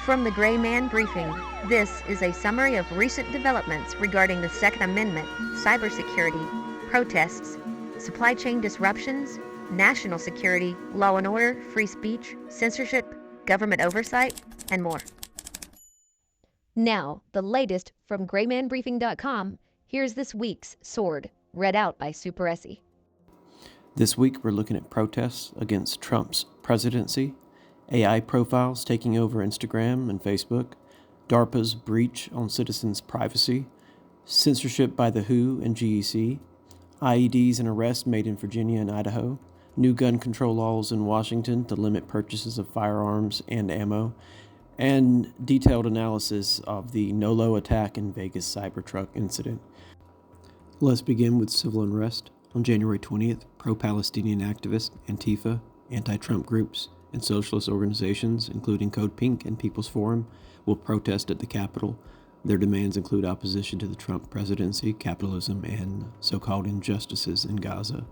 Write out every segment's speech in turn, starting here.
From the GrayMan Briefing, this is a summary of recent developments regarding the Second Amendment, cybersecurity, protests, supply chain disruptions, national security, law and order, free speech, censorship, government oversight, and more. Now, the latest from GrayManBriefing.com. Here's this week's Sword, read out by Super Essie. This week, we're looking at protests against Trump's presidency, AI profiles taking over Instagram and Facebook, DARPA's breach on citizens' privacy, censorship by the WHO and GEC, IEDs and arrests made in Virginia and Idaho, new gun control laws in Washington to limit purchases of firearms and ammo, and detailed analysis of the NOLO attack in Vegas Cybertruck incident. Let's begin with civil unrest. On January 20th, pro-Palestinian activists, Antifa, anti-Trump groups, and socialist organizations, including Code Pink and People's Forum, will protest at the Capitol. Their demands include opposition to the Trump presidency, capitalism, and so-called injustices in Gaza.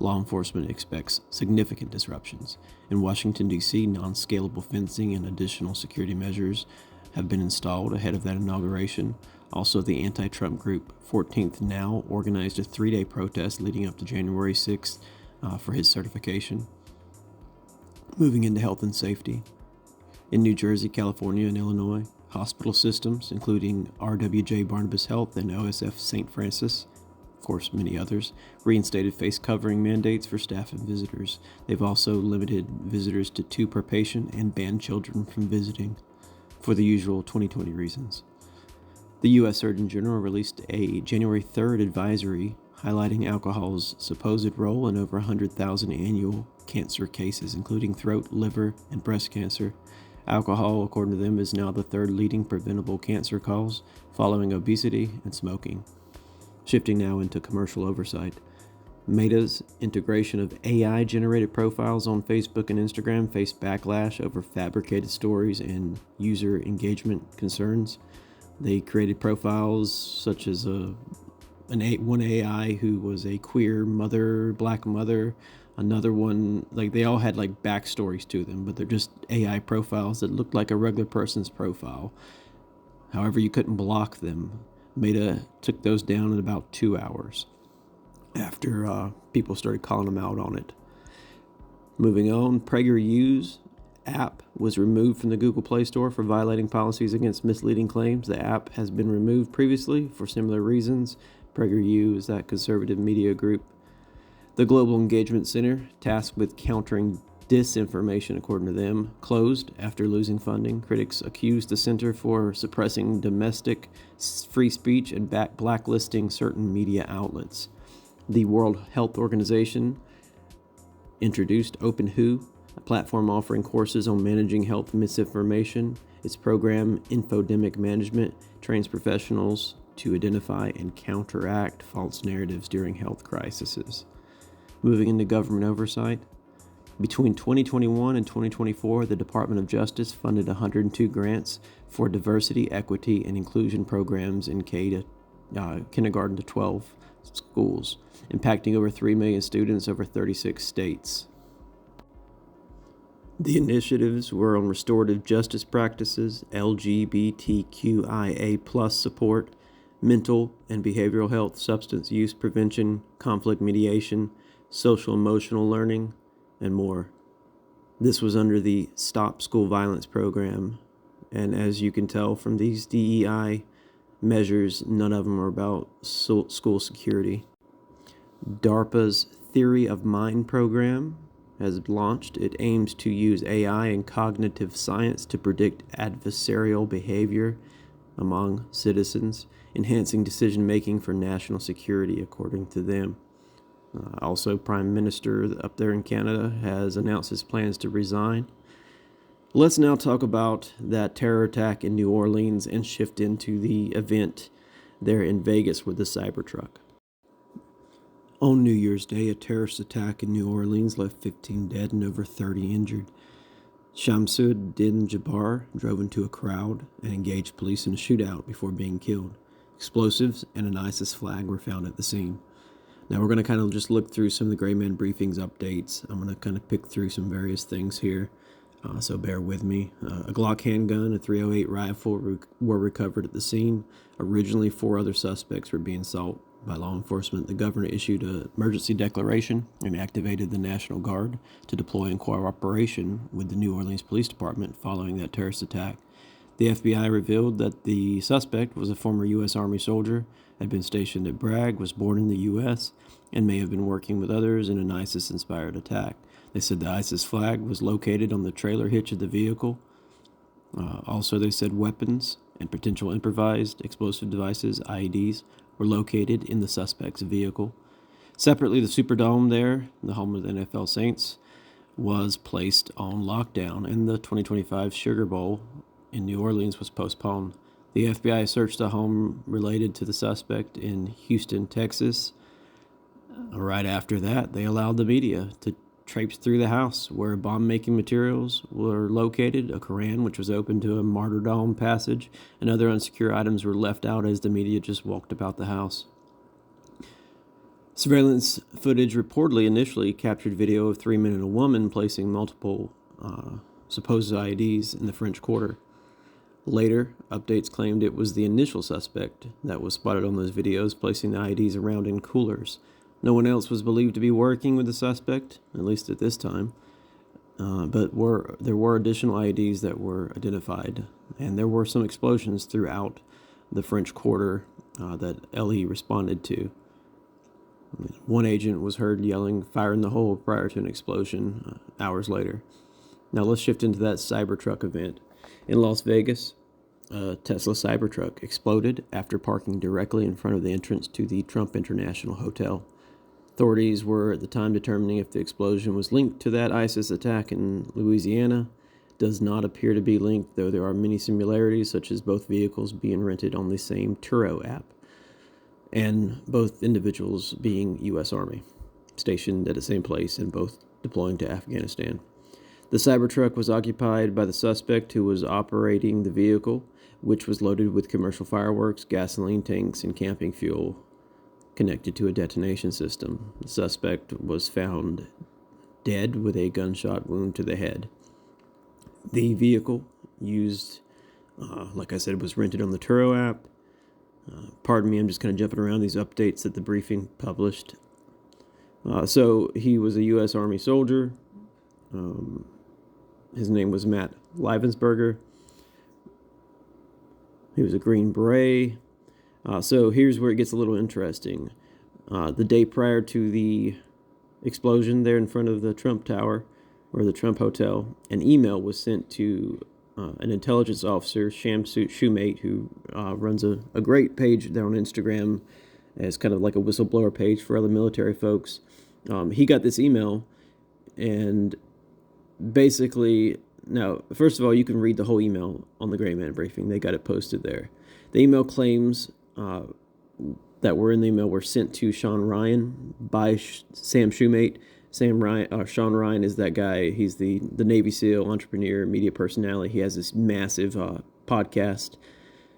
Law enforcement expects significant disruptions. In Washington, D.C., non-scalable fencing and additional security measures have been installed ahead of that inauguration. Also, the anti-Trump group 14th Now organized a 3-day protest leading up to January 6th for his certification. Moving into health and safety. In New Jersey, California, and Illinois, hospital systems, including RWJ Barnabas Health and OSF St. Francis, of course many others, reinstated face covering mandates for staff and visitors. They've also limited visitors to 2 per patient and banned children from visiting for the usual 2020 reasons. The U.S. Surgeon General released a January 3rd advisory highlighting alcohol's supposed role in over 100,000 annual cancer cases, including throat, liver, and breast cancer. Alcohol, according to them, is now the 3rd leading preventable cancer cause, following obesity and smoking. Shifting now into commercial oversight. Meta's integration of AI-generated profiles on Facebook and Instagram faced backlash over fabricated stories and user engagement concerns. They created profiles such as one AI who was a queer mother, black mother, another one, like they all had like backstories to them, but they're just AI profiles that looked like a regular person's profile. However, you couldn't block them. Meta took those down in about 2 hours after people started calling them out on it. Moving on, PragerU's app was removed from the Google Play Store for violating policies against misleading claims. The app has been removed previously for similar reasons. PragerU is that conservative media group. The Global Engagement Center, tasked with countering disinformation, according to them, closed after losing funding. Critics accused the center for suppressing domestic free speech and blacklisting certain media outlets. The World Health Organization introduced OpenWho, a platform offering courses on managing health misinformation. Its program, Infodemic Management, trains professionals to identify and counteract false narratives during health crises. Moving into government oversight. Between 2021 and 2024, the Department of Justice funded 102 grants for diversity, equity, and inclusion programs in kindergarten to 12 schools, impacting over 3 million students over 36 states. The initiatives were on restorative justice practices, LGBTQIA+ support, mental and behavioral health, substance use prevention, conflict mediation, social emotional learning, and more. This was under the Stop School Violence program, and as you can tell from these DEI measures, none of them are about school security. DARPA's Theory of Mind program has launched. It aims to use AI and cognitive science to predict adversarial behavior among citizens, enhancing decision-making for national security, according to them. Also, Prime Minister up there in Canada has announced his plans to resign. Let's now talk about that terror attack in New Orleans and shift into the event there in Vegas with the Cybertruck. On New Year's Day, a terrorist attack in New Orleans left 15 dead and over 30 injured. Shamsuddin Jabbar drove into a crowd and engaged police in a shootout before being killed. Explosives and an ISIS flag were found at the scene. Now we're going to kind of just look through some of the GrayMan Briefing's updates. I'm going to kind of pick through some various things here. so bear with me. A Glock handgun, a .308 rifle were recovered at the scene. Originally, 4 other suspects were being sought by law enforcement. The governor issued an emergency declaration and activated the National Guard to deploy in cooperation with the New Orleans Police Department following that terrorist attack. The FBI revealed that the suspect was a former U.S. Army soldier, had been stationed at Bragg, was born in the U.S., and may have been working with others in an ISIS-inspired attack. They said the ISIS flag was located on the trailer hitch of the vehicle. Also, they said weapons and potential improvised explosive devices, IEDs, were located in the suspect's vehicle. Separately, the Superdome there, the home of the NFL Saints, was placed on lockdown, and the 2025 Sugar Bowl in New Orleans was postponed. The FBI searched a home related to the suspect in Houston, Texas. Right after that, they allowed the media to traipse through the house where bomb-making materials were located, a Koran which was open to a martyrdom passage, and other unsecure items were left out as the media just walked about the house. Surveillance footage reportedly initially captured video of 3 men and a woman placing multiple supposed IEDs in the French Quarter. Later, updates claimed it was the initial suspect that was spotted on those videos placing the IEDs around in coolers. No one else was believed to be working with the suspect, at least at this time, but there were additional IEDs that were identified, and there were some explosions throughout the French Quarter that LE responded to. One agent was heard yelling, "Fire in the hole," prior to an explosion hours later. Now let's shift into that Cybertruck event. In Las Vegas, a Tesla Cybertruck exploded after parking directly in front of the entrance to the Trump International Hotel. Authorities were at the time determining if the explosion was linked to that ISIS attack in Louisiana. Does not appear to be linked, though there are many similarities, such as both vehicles being rented on the same Turo app, and both individuals being U.S. Army, stationed at the same place and both deploying to Afghanistan. The Cybertruck was occupied by the suspect who was operating the vehicle, which was loaded with commercial fireworks, gasoline tanks, and camping fuel connected to a detonation system. The suspect was found dead with a gunshot wound to the head. The vehicle used, like I said, was rented on the Turo app. Pardon me, I'm just kind of jumping around these updates that the briefing published. So he was a U.S. Army soldier. His name was Matt Livensberger. He was a Green Beret. So here's where it gets a little interesting. The day prior to the explosion there in front of the Trump Tower, or the Trump Hotel, an email was sent to an intelligence officer, Sham Shoemate, who runs a great page there on Instagram as kind of like a whistleblower page for other military folks. He got this email, and basically, now, first of all, you can read the whole email on the GrayMan Briefing. They got it posted there. The email claims that were in the email were sent to Sean Ryan by Sam Shoemate. Sean Ryan is that guy. He's the Navy SEAL, entrepreneur, media personality. He has this massive podcast.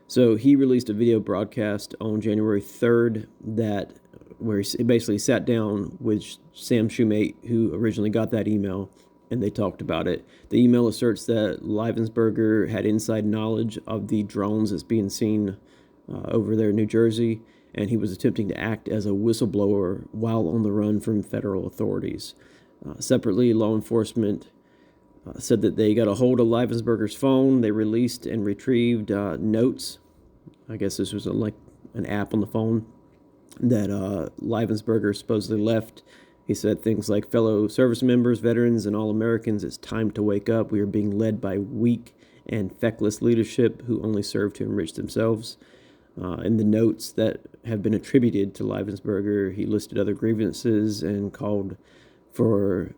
So he released a video broadcast on January 3rd where he basically sat down with Sam Shoemate, who originally got that email, and they talked about it. The email asserts that Livensberger had inside knowledge of the drones that's being seen over there in New Jersey, and he was attempting to act as a whistleblower while on the run from federal authorities. Separately, law enforcement said that they got a hold of Livensberger's phone. They released and retrieved notes. I guess this was like an app on the phone that Livensberger supposedly left. He said things like, "Fellow service members, veterans, and all Americans, it's time to wake up. We are being led by weak and feckless leadership who only serve to enrich themselves." In the notes that have been attributed to Livensberger, he listed other grievances and called for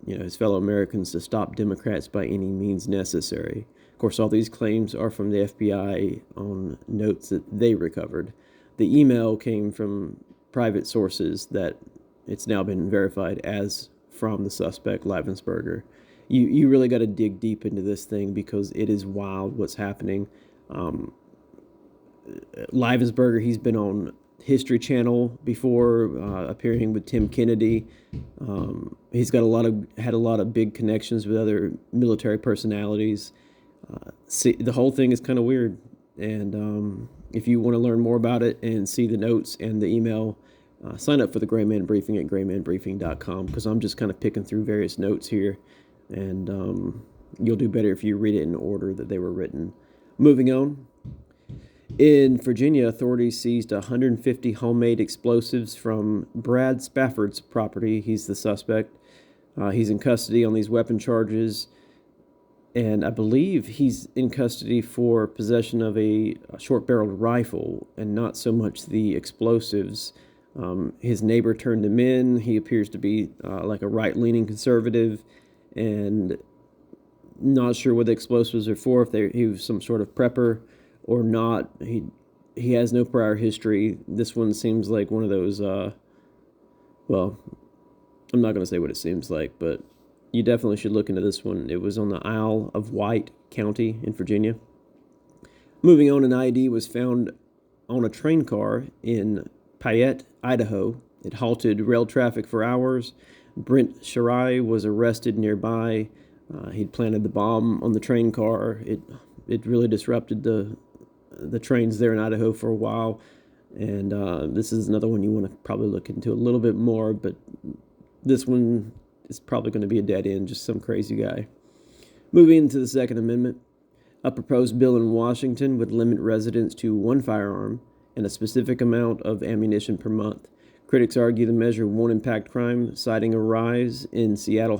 his fellow Americans to stop Democrats by any means necessary. Of course, all these claims are from the FBI on notes that they recovered. The email came from private sources that it's now been verified as from the suspect, Livensberger. You really got to dig deep into this thing because it is wild what's happening. Livensberger, he's been on History Channel before, appearing with Tim Kennedy. He's got had a lot of big connections with other military personalities. The whole thing is kind of weird, and if you want to learn more about it and see the notes and the email, sign up for the GrayMan Briefing at GrayManBriefing.com, because I'm just kind of picking through various notes here, and you'll do better if you read it in order that they were written. Moving on. In Virginia, authorities seized 150 homemade explosives from Brad Spafford's property. He's the suspect. He's in custody on these weapon charges, and I believe he's in custody for possession of a short-barreled rifle and not so much the explosives. His neighbor turned him in. He appears to be like a right-leaning conservative, and not sure what the explosives are for, if he was some sort of prepper or not. He has no prior history. This one seems like one of those, well, I'm not going to say what it seems like, but you definitely should look into this one. It was on the Isle of Wight County in Virginia. Moving on, an IED was found on a train car in Payette, Idaho. It halted rail traffic for hours. Brent Shirai was arrested nearby. He'd planted the bomb on the train car. It really disrupted the trains there in Idaho for a while, and this is another one you want to probably look into a little bit more, but this one is probably going to be a dead end, just some crazy guy. Moving into the Second Amendment, a proposed bill in Washington would limit residents to one firearm and a specific amount of ammunition per month. Critics argue the measure won't impact crime, citing a rise in Seattle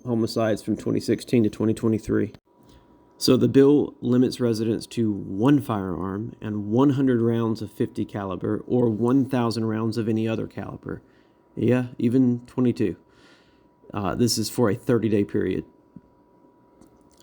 homicides from 2016 to 2023. So the bill limits residents to one firearm and 100 rounds of .50 caliber or 1,000 rounds of any other caliber. Yeah, even 22. This is for a 30-day period.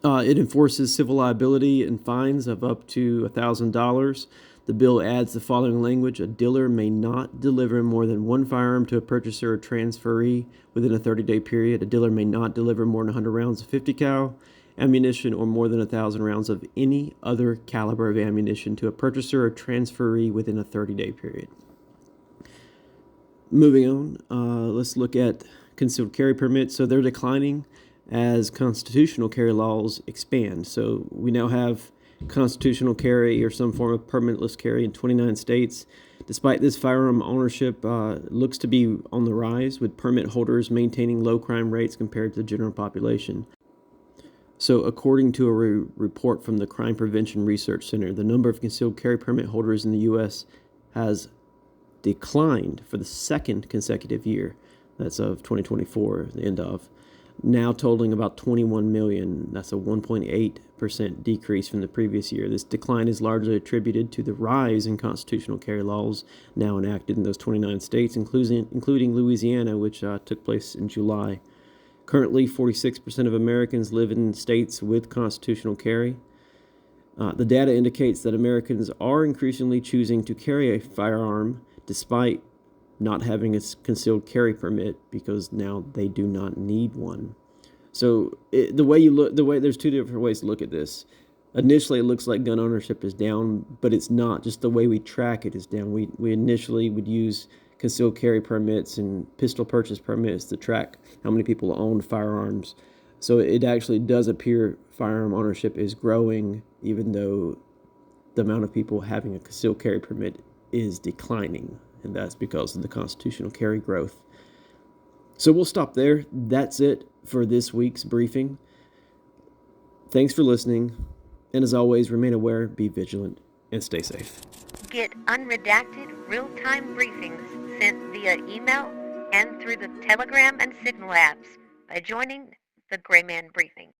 It enforces civil liability and fines of up to $1,000. The bill adds the following language: a dealer may not deliver more than one firearm to a purchaser or transferee within a 30-day period. A dealer may not deliver more than 100 rounds of .50 cal ammunition or more than 1,000 rounds of any other caliber of ammunition to a purchaser or transferee within a 30-day period. Moving on, let's look at concealed carry permits. So they're declining as constitutional carry laws expand. So we now have constitutional carry or some form of permitless carry in 29 states. Despite this, firearm ownership looks to be on the rise, with permit holders maintaining low crime rates compared to the general population. So according to a report from the Crime Prevention Research Center, the number of concealed carry permit holders in the U.S. has declined for the second consecutive year. That's of 2024, the end of, now totaling about 21 million. That's a 1.8% decrease from the previous year. This decline is largely attributed to the rise in constitutional carry laws now enacted in those 29 states, including Louisiana, which took place in July. Currently, 46% of Americans live in states with constitutional carry. The data indicates that Americans are increasingly choosing to carry a firearm despite not having a concealed carry permit, because now they do not need one. So there's two different ways to look at this. Initially, it looks like gun ownership is down, but it's not. Just the way we track it is down. We initially would use concealed carry permits and pistol purchase permits to track how many people own firearms. So it actually does appear firearm ownership is growing, even though the amount of people having a concealed carry permit is declining, and that's because of the constitutional carry growth. So we'll stop there. That's it for this week's briefing. Thanks for listening, and as always, remain aware, be vigilant, and stay safe. Get unredacted, real-time briefings sent via email and through the Telegram and Signal apps by joining the GrayMan Briefing.